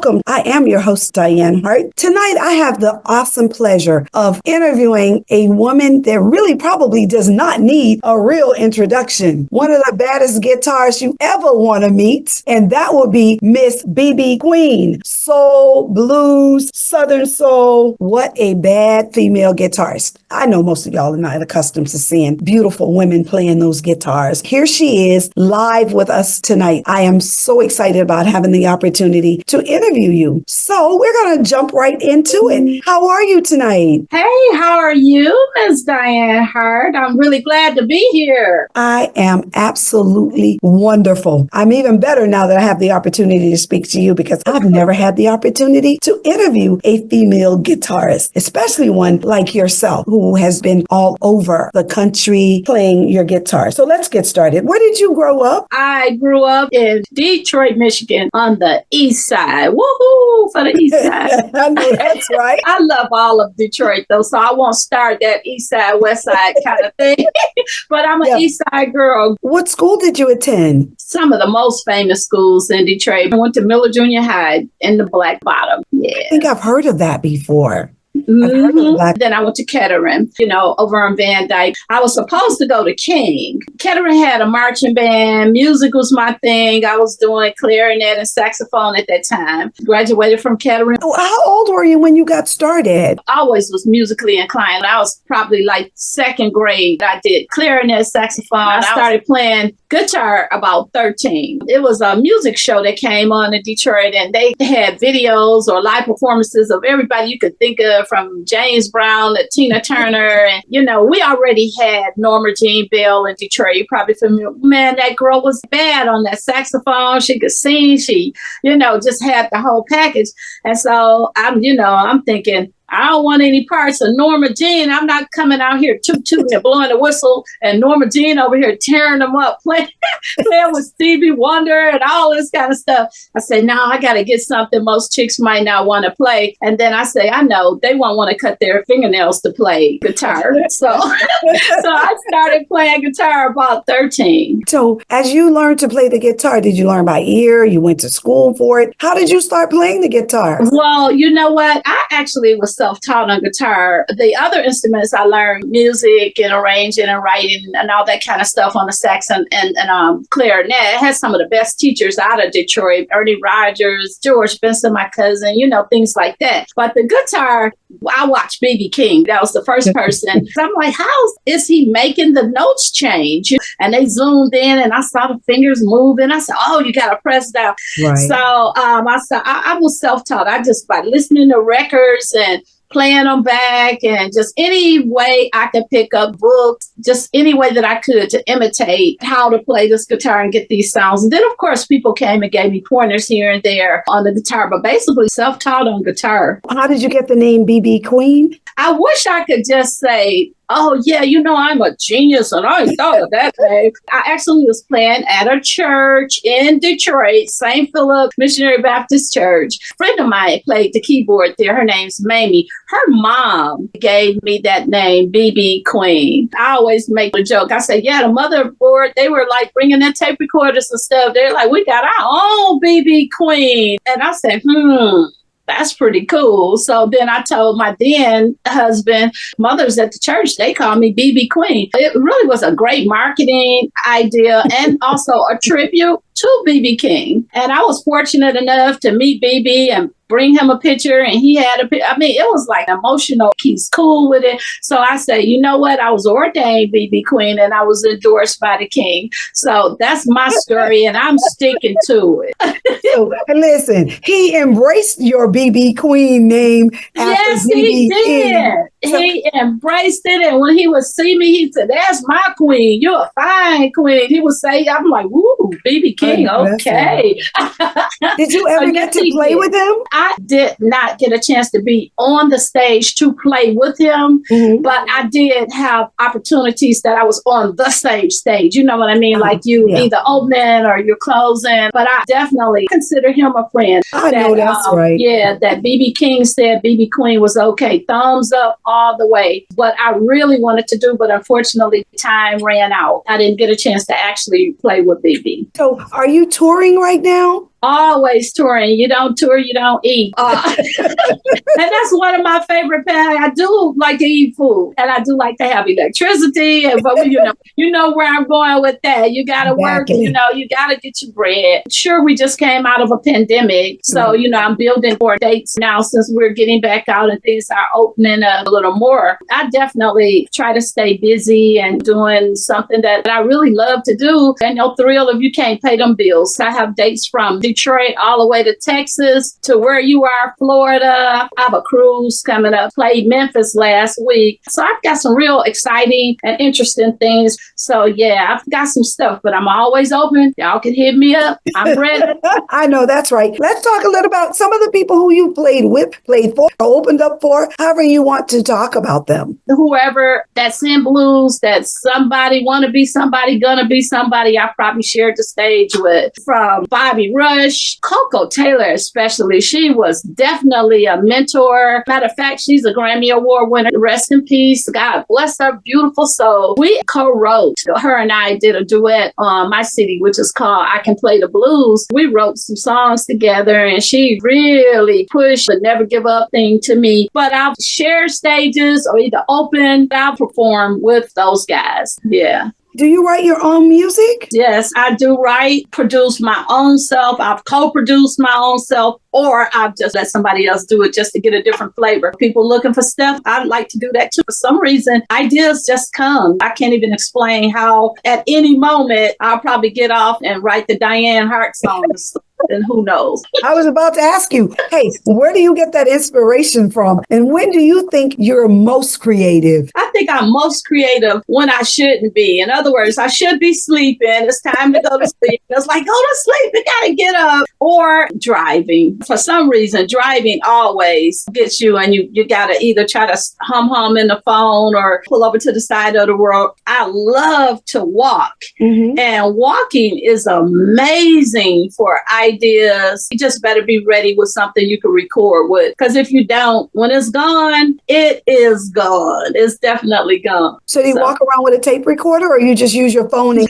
welcome. I am your host, Dianne Hart. Tonight, I have the awesome pleasure of interviewing a woman that really probably does not need a real introduction. One of the baddest guitarists you ever want to meet, and that would be Miss BB Queen. Soul, blues, Southern soul. What a bad female guitarist. I know most of y'all are not accustomed to seeing beautiful women playing those guitars. Here she is live with us tonight. I am so excited about having the opportunity to interview you. So we're going to jump right into it. How are you tonight? Hey, how are you, Miss Dianne Hart? I'm really glad to be here. I am absolutely wonderful. I'm even better now that I have the opportunity to speak to you because I've never had the opportunity to interview a female guitarist, especially one like yourself who has been all over the country playing your guitar. So let's get started. Where did you grow up? I grew up in Detroit, Michigan on the east side. Woohoo for the east side. I know that's right. I love all of Detroit though, so I won't start that east side, west side kind of thing. But I'm an east side girl. What school did you attend? Some of the most famous schools in Detroit. I went to Miller Junior High in the Black Bottom. Yeah. I think I've heard of that before. Then I went to Kettering, over on Van Dyke. I was supposed to go to King. Kettering had a marching band. Music was my thing. I was doing clarinet and saxophone at that time. Graduated from Kettering. How old were you when you got started? I always was musically inclined. I was probably like second grade. I did clarinet, saxophone. I started playing guitar about 13. It was a music show that came on in Detroit, and they had videos or live performances of everybody you could think of, from James Brown to Tina Turner. And, we already had Norma Jean Bell in Detroit. You probably familiar. Man, that girl was bad on that saxophone. She could sing. She, just had the whole package. And so I'm thinking, I don't want any parts of Norma Jean. I'm not coming out here tooting and blowing the whistle, and Norma Jean over here tearing them up, playing with Stevie Wonder and all this kind of stuff. I said, no, I got to get something most chicks might not want to play. And then I say, I know they won't want to cut their fingernails to play guitar. So I started playing guitar about 13. So as you learned to play the guitar, did you learn by ear? You went to school for it? How did you start playing the guitar? Well, you know what? I actually was self-taught on guitar. The other instruments I learned music and arranging and writing and all that kind of stuff on the sax and clarinet. I had some of the best teachers out of Detroit, Ernie Rogers, George Benson, my cousin, things like that. But the guitar, I watched B.B. King. That was the first person. So I'm like, how is he making the notes change? And they zoomed in and I saw the fingers moving. I said, oh, you got to press down. Right. So I was self-taught. I just by listening to records and playing them back, and just any way I could pick up books, just any way that I could to imitate how to play this guitar and get these sounds. And then, of course, people came and gave me pointers here and there on the guitar, but basically self-taught on guitar. How did you get the name BB Queen? I wish I could just say, oh, yeah, I'm a genius and I thought of that name. I actually was playing at a church in Detroit, St. Philip Missionary Baptist Church. A friend of mine played the keyboard there. Her name's Mamie. Her mom gave me that name, BB Queen. I always make a joke. I say, yeah, the motherboard, they were like bringing their tape recorders and stuff. They're like, we got our own BB Queen. And I said, that's pretty cool. So then I told my then husband, mothers at the church, they call me BB Queen. It really was a great marketing idea and also a tribute to BB King. And I was fortunate enough to meet BB and bring him a picture, and he had it was like emotional. He's cool with it. So I say, you know what? I was ordained BB Queen and I was endorsed by the King. So that's my story and I'm sticking to it. So, listen, he embraced your BB Queen name after yes, BB he did. King. He embraced it. And when he would see me, he said, that's my queen. You're a fine queen. He would say, I'm like, woo, BB King. Okay. Did you ever get to play with him? I did not get a chance to be on the stage to play with him, but I did have opportunities that I was on the same stage. You know what I mean? Like you either opening or you're closing. But I definitely consider him a friend. I know that's right. Yeah, that BB King said BB Queen was okay. Thumbs up all the way. But I really wanted to do, but unfortunately time ran out. I didn't get a chance to actually play with BB. So are you touring right now? Always touring. You don't tour, you don't eat. And that's one of my favorite paths. I do like to eat food, and I do like to have electricity. But you know where I'm going with that. You got to work. Exactly. You got to get your bread. Sure, we just came out of a pandemic, so I'm building more dates now since we're getting back out and things are opening a little more. I definitely try to stay busy and doing something that I really love to do. And no thrill if you can't pay them bills. I have dates from Detroit all the way to Texas to where you are, Florida. I have a cruise coming up. Played Memphis last week. So I've got some real exciting and interesting things. So yeah, I've got some stuff, but I'm always open. Y'all can hit me up. I'm ready. I know, that's right. Let's talk a little about some of the people who you played with, played for, opened up for, however you want to talk about them. Whoever that's in blues, that's somebody want to be somebody, gonna be somebody I probably shared the stage with. From Bobby Rush, Coco Taylor especially. She was definitely a mentor. Matter of fact, she's a Grammy Award winner. Rest in peace. God bless her beautiful soul. We co-wrote. Her and I did a duet on my CD, which is called I Can Play the Blues. We wrote some songs together, and she really pushed the never give up thing to me. But I'll share stages or either open, I'll perform with those guys. Yeah. Do you write your own music? Yes, I do write, produce my own self. I've co-produced my own self, or I've just let somebody else do it just to get a different flavor. People looking for stuff, I'd like to do that too. For some reason, ideas just come. I can't even explain how at any moment I'll probably get off and write the Dianne Hart songs. And who knows? I was about to ask you, hey, where do you get that inspiration from? And when do you think you're most creative? I think I'm most creative when I shouldn't be. In other words, I should be sleeping. It's time to go to sleep. It's like, go to sleep. You got to get up. Or driving. For some reason, driving always gets you, and you got to either try to hum in the phone or pull over to the side of the road. I love to walk. Mm-hmm. And walking is amazing for ideas. You just better be ready with something you can record with. Because if you don't, when it's gone, it is gone. It's definitely gone. So do you walk around with a tape recorder, or you just use your phone?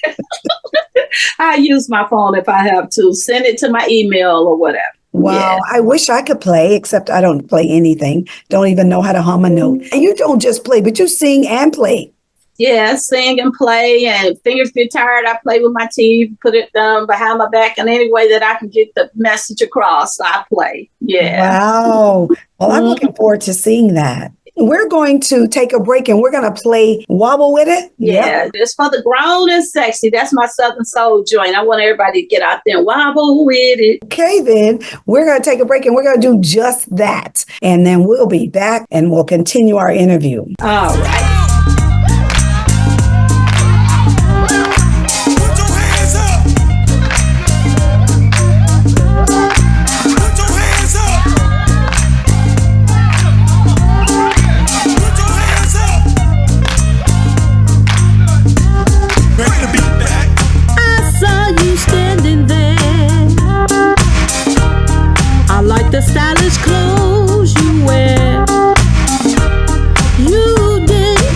I use my phone if I have to. Send it to my email or whatever. Wow. Yeah. I wish I could play, except I don't play anything. Don't even know how to hum a note. And you don't just play, but you sing and play. Yeah, sing and play, and fingers get tired. I play with my teeth, put it behind my back, and any way that I can get the message across, I play. Yeah. Wow. Well, I'm looking forward to seeing that. We're going to take a break, and we're going to play Wobble With It. Yeah, it's for the grown and sexy. That's my Southern Soul joint. I want everybody to get out there and wobble with it. Okay, then we're going to take a break, and we're going to do just that. And then we'll be back, and we'll continue our interview. All right. The stylish clothes you wear, you didn't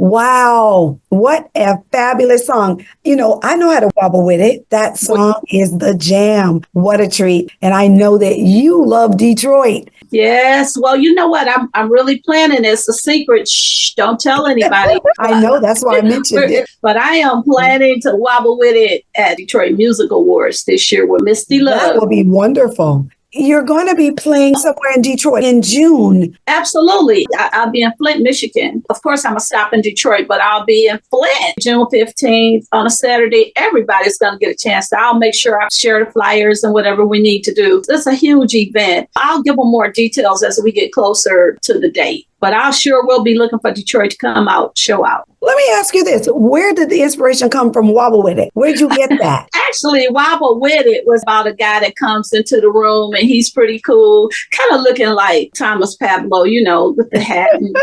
Wow. What a fabulous song. I know how to wobble with it. That song is the jam. What a treat. And I know that you love Detroit. Yes. Well, you know what? I'm really planning. It's a secret. Shh, don't tell anybody. I know. That's why I mentioned it. But I am planning to wobble with it at Detroit Music Awards this year with Misty Love. That will be wonderful. You're going to be playing somewhere in Detroit in June. Absolutely. I'll be in Flint, Michigan. Of course, I'm going to stop in Detroit, but I'll be in Flint June 15th on a Saturday. Everybody's going to get a chance. I'll make sure I share the flyers and whatever we need to do. It's a huge event. I'll give them more details as we get closer to the date. But I sure will be looking for Detroit to come out, show out. Let me ask you this. Where did the inspiration come from Wobble With It? Where'd you get that? Actually, Wobble With It was about a guy that comes into the room and he's pretty cool, kind of looking like Thomas Pablo, with the hat and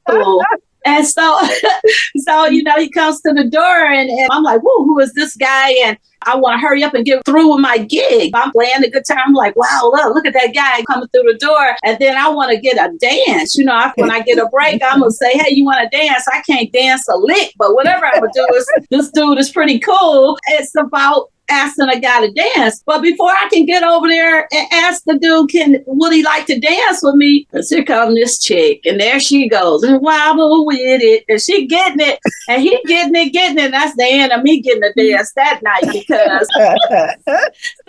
cool. And so, he comes to the door and I'm like, whoa, who is this guy? And I want to hurry up and get through with my gig. I'm playing the guitar. I'm like, wow, look at that guy coming through the door. And then I want to get a dance. When I get a break, I'm going to say, hey, you want to dance? I can't dance a lick, but whatever I'm going to do is, this dude is pretty cool. It's about asking a guy to dance. But before I can get over there and ask the dude, would he like to dance with me? And here comes this chick. And there she goes. And wobble with it. And she getting it. And he getting it. And that's the end of me getting a dance that night because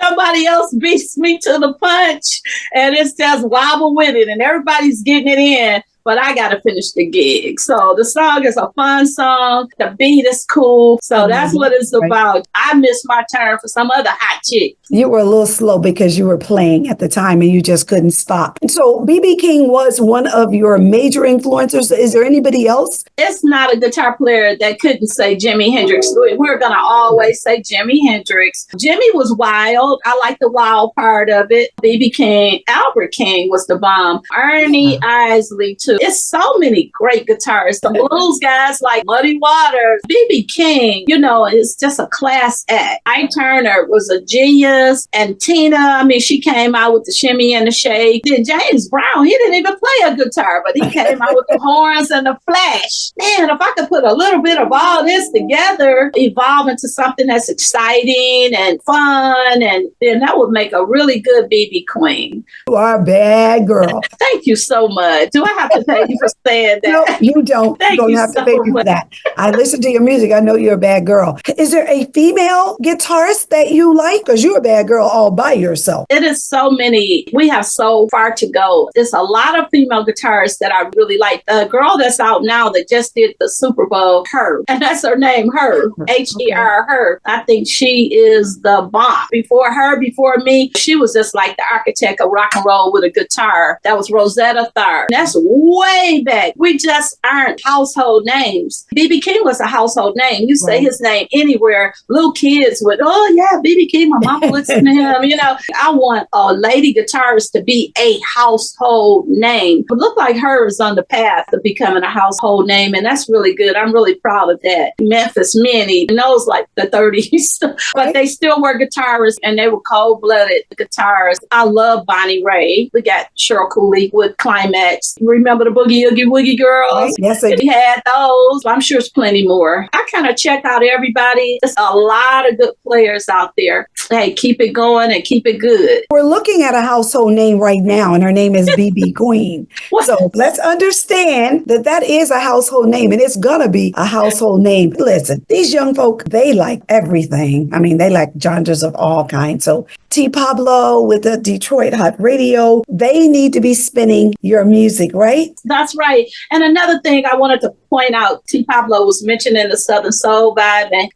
somebody else beats me to the punch. And it's just wobble with it. And everybody's getting it in. But I got to finish the gig. So the song is a fun song. The beat is cool. So that's what it's about. I missed my turn for some other hot chick. You were a little slow because you were playing at the time and you just couldn't stop. So B.B. King was one of your major influencers. Is there anybody else? It's not a guitar player that couldn't say Jimi Hendrix. We're going to always say Jimi Hendrix. Jimmy was wild. I like the wild part of it. B.B. King, Albert King was the bomb. Ernie Isley, too. It's so many great guitarists. The blues guys like Muddy Waters, B.B. King, it's just a class act. Ike Turner was a genius. And Tina, she came out with the shimmy and the shake. Then James Brown, he didn't even play a guitar, but he came out with the horns and the flash. Man, if I could put a little bit of all this together, evolve into something that's exciting and fun, and then that would make a really good B.B. Queen. You are a bad girl. Thank you so much. Do I have to pay you for saying that? No, you don't. Thank you don't have to pay me for that. I listen to your music. I know you're a bad girl. Is there a female guitarist that you like? Because you're a bad girl all by yourself. It is so many. We have so far to go. There's a lot of female guitarists that I really like. The girl that's out now that just did the Super Bowl, Her. And that's her name, Her. Her, Her. I think she is the bomb. Before me, she was just like the architect of rock and roll with a guitar. That was Rosetta Tharpe. That's way back. We just aren't household names. B.B. King was a household name. You say his name anywhere, little kids would, oh yeah, B.B. King, my mama listened to him. I want a lady guitarist to be a household name. It looked like Her is on the path of becoming a household name, and that's really good. I'm really proud of that. Memphis Minnie, and those like the 30s, but they still were guitarists, and they were cold-blooded guitarists. I love Bonnie Raitt. We got Cheryl Cooley with Climax. Remember the Boogie Oogie Woogie Girls? Right. Yes, we had those. I'm sure there's plenty more. I kind of check out everybody. There's a lot of good players out there. Hey, keep it going and keep it good. We're looking at a household name right now, and her name is B.B. Queen. So let's understand that is a household name, and it's going to be a household name. Listen, these young folk, they like everything. They like genres of all kinds. So T. Pablo with the Detroit Hot Radio, they need to be spinning your music, right? That's right. And another thing I wanted to point out, T. Pablo was mentioning the Southern Soul vibe, and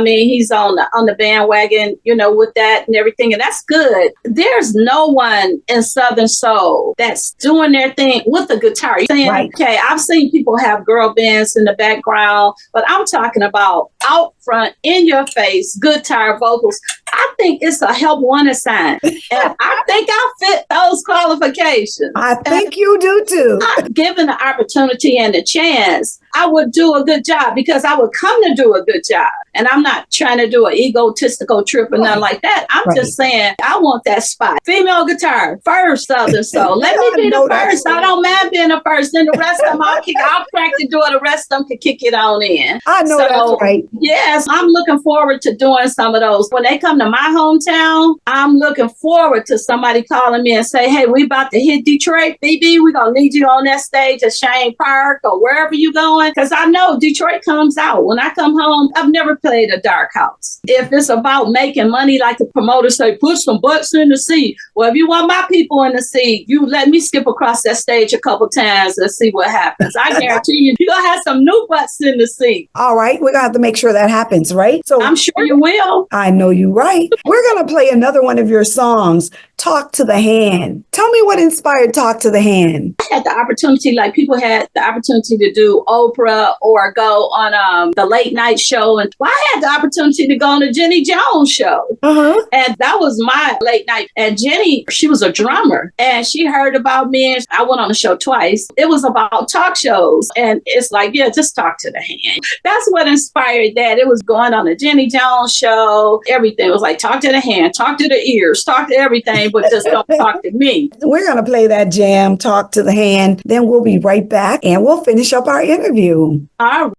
he's on the bandwagon, with that and everything, and that's good. There's no one in Southern Soul that's doing their thing with the guitar. You're saying, right. Okay, I've seen people have girl bands in the background, but I'm talking about out front, in your face, guitar vocals. I think it's a help wanted sign, and I think I fit those qualifications. I think you do too. Given the opportunity and the chance, I would do a good job because I would come to do a good job. And I'm not trying to do an egotistical trip or nothing like that. I'm just saying I want that spot. Female guitar, first Southern Soul. Let me be the first. I don't mind being the first. Then the rest of them, I'll crack the door. The rest of them can kick it on in. I know that's right. Yes, I'm looking forward to doing some of those. When they come to my hometown, I'm looking forward to somebody calling me and say, hey, we about to hit Detroit, BB. We're going to need you on that stage at Shane Park or wherever you're going. Because I know Detroit comes out. When I come home, I've never played a dark house. If it's about making money, like the promoters say, put some butts in the seat. Well, if you want my people in the seat, you let me skip across that stage a couple times and see what happens. I guarantee you, you're going to have some new butts in the seat. All right. We're going to have to make sure that happens, right? So I'm sure you will. I know you're right. We're going to play another one of your songs, Talk to the Hand. Tell me what inspired Talk to the Hand. I had the opportunity, like people had the opportunity to do Oprah or go on the late night show. And I had the opportunity to go on the Jenny Jones show. And that was my late night. And Jenny, she was a drummer and she heard about me. And I went on the show twice. It was about talk shows. And it's like, yeah, just talk to the hand. That's what inspired that. It was going on the Jenny Jones show. Everything was like, talk to the hand, talk to the ears, talk to everything, but just don't talk to me. We're going to play that jam, Talk to the Hand. Then we'll be right back and we'll finish up our interview. All right.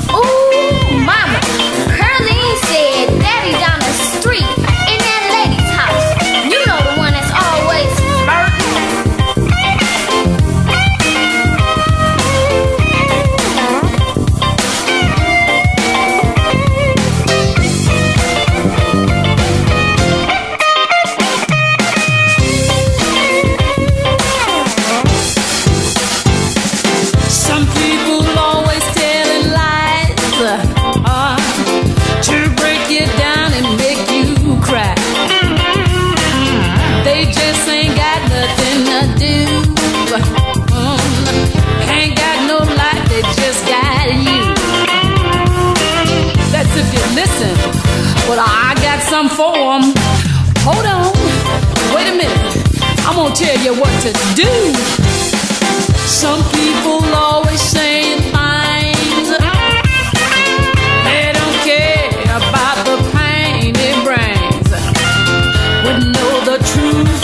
Ooh, mama, Curly said daddy down the street in that lady's house. You know the one that's always Some people always telling lies to break you down and make you cry. They just ain't got nothing to do. Ain't got no life, they just got you. That's if you listen, but I got some for 'em. Hold on, wait a minute, I'm gonna tell you what to do. Some people always saying things. They don't care about the pain it brings. Wouldn't know the truth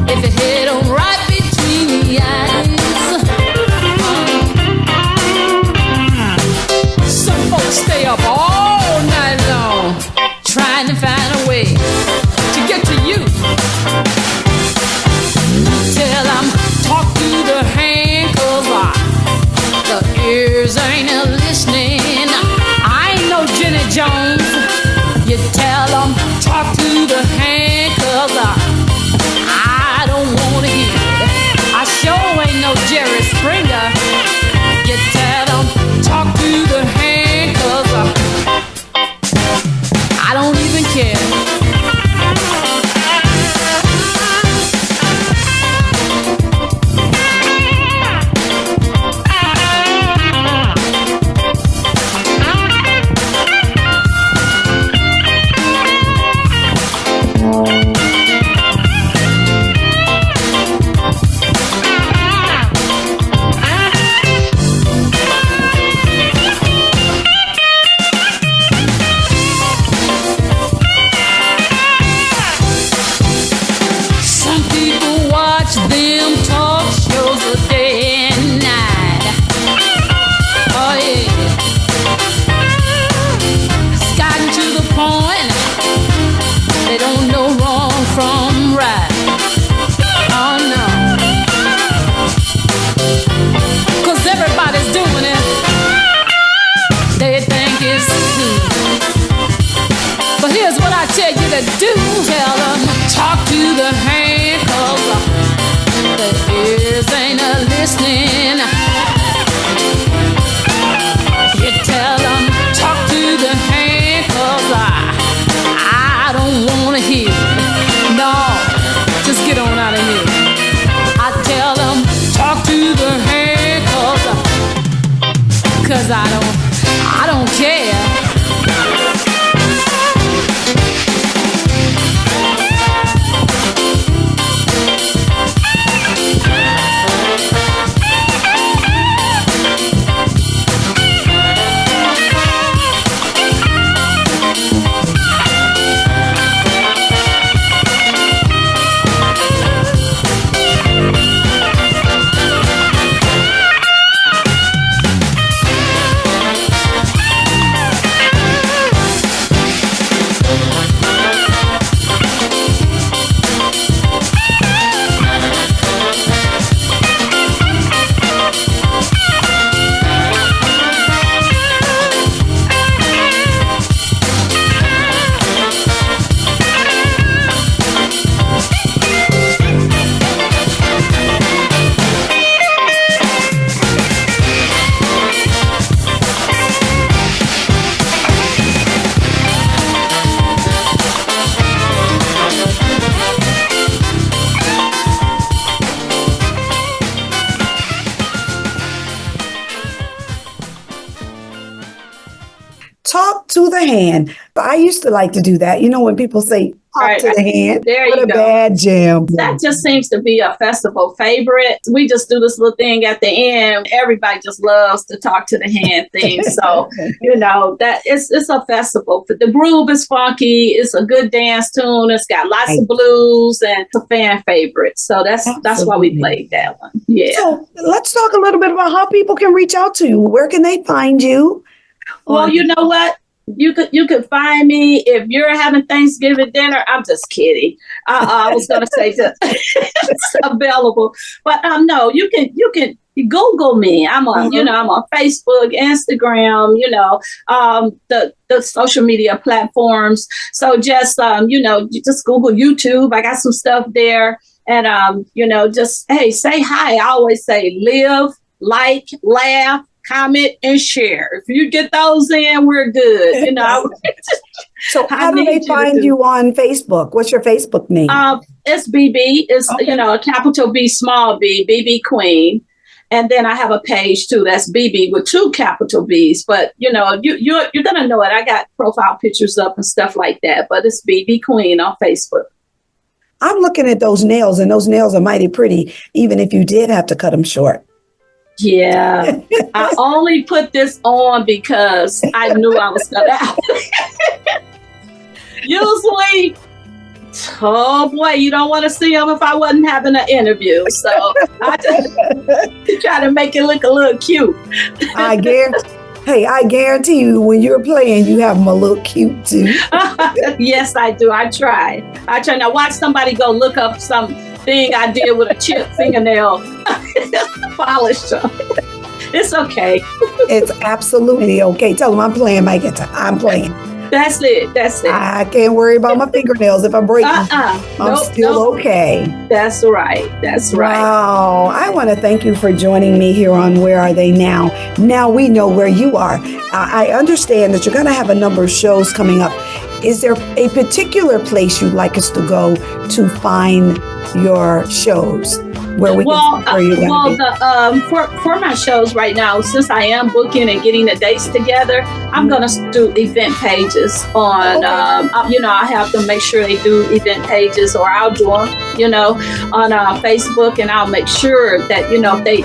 if it hit 'em right between the eyes. Some folks stay up all night long trying to find a way to get to you. Tell 'em talk to the hand, 'cause the ears ain't listening. I ain't no Jenny Jones. You tell 'em talk to the hand, 'cause I don't wanna hear it. I sure ain't no Jerry Springer. You tell 'em talk to the hand, 'cause I don't even care. Them talk shows a day and night. Oh yeah, it's gotten to the point they don't know wrong from right. Oh no, 'cause everybody's doing it. They think it's good. But here's what I tell you to do. Tell them talk to the hand, 'cause the ears ain't listening. You tell them talk to the hand, 'cause I don't wanna hear it. No, just get on out of here. I tell them talk to the hand, 'cause I don't care. the hand. I used to like to do that. You know, when people say talk to the hand, There what you a go. bad jam. That just seems to be a festival favorite. We just do this little thing at the end. Everybody just loves to talk to the hand thing. So, that it's a festival. The groove is funky. It's a good dance tune. It's got lots of blues, and it's a fan favorite. So that's why we played that one. Yeah. So let's talk a little bit about how people can reach out to you. Where can they find you? Well, you know what? You could find me if you're having Thanksgiving dinner. I'm just kidding. I was going to say that it's available, but no, you can Google me. I'm on I'm on Facebook, Instagram, the social media platforms. So just you just Google YouTube. I got some stuff there, and just say hi. I always say live, like, laugh, comment, and share. If you get those in, we're good. So how do they find you on Facebook? What's your Facebook name? It's BB. It's a capital B, small b, BB Queen. And then I have a page too. That's BB with 2 capital B's. But you're gonna know it. I got profile pictures up and stuff like that. But it's BB Queen on Facebook. I'm looking at those nails, and those nails are mighty pretty, even if you did have to cut them short. Yeah, I only put this on because I knew I was gonna. Usually, oh boy, you don't want to see them if I wasn't having an interview. So I just try to make it look a little cute. I guarantee you, when you're playing, you have them a little cute too. Yes, I do. I try. Now watch somebody go look up something I did with a chipped fingernail polish. It's okay. It's absolutely okay. Tell them I'm playing my guitar. I'm playing. That's it. I can't worry about my fingernails if I'm breaking. I'm still okay. That's right. Wow. I want to thank you for joining me here on Where Are They Now? Now we know where you are. I understand that you're going to have a number of shows coming up. Is there a particular place you'd like us to go to find your shows? Where we can where you're going to be? For my shows right now, since I am booking and getting the dates together, I'm going to do event pages on, I have to make sure they do event pages, or I'll do them, on Facebook, and I'll make sure that, if they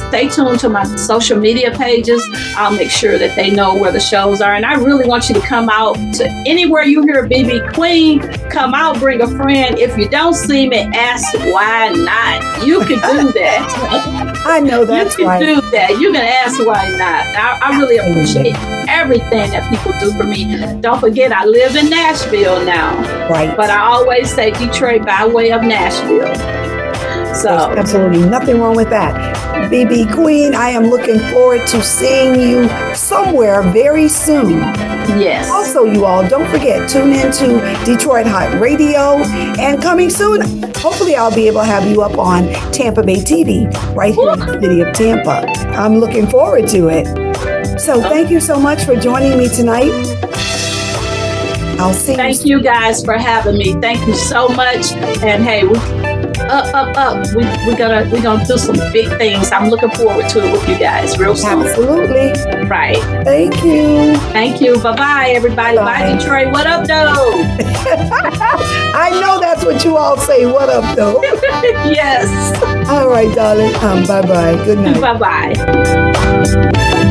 stay tuned to my social media pages, I'll make sure that they know where the shows are. And I really want you to come out to anywhere you hear BB Queen. Come out, bring a friend. If you don't see me, ask why not. You can do that. I know that's right. You can do that. You can ask why not. I really appreciate everything that people do for me. Don't forget, I live in Nashville now. Right. But I always say Detroit by way of Nashville. So there's absolutely nothing wrong with that. BB Queen, I am looking forward to seeing you somewhere very soon. Yes. Also, you all, don't forget, tune into Detroit Hot Radio, and coming soon, hopefully I'll be able to have you up on Tampa Bay TV, right here in the city of Tampa. I'm looking forward to it. So thank you so much for joining me tonight. I'll see you. Thank you guys for having me. Thank you so much. And hey, up. We're gonna do some big things. I'm looking forward to it with you guys real soon. Absolutely. Right. Thank you. Thank you. Bye-bye, everybody. Bye, Detroit. What up, though? I know that's what you all say. What up, though? Yes. All right, darling. Bye-bye. Good night. Bye-bye.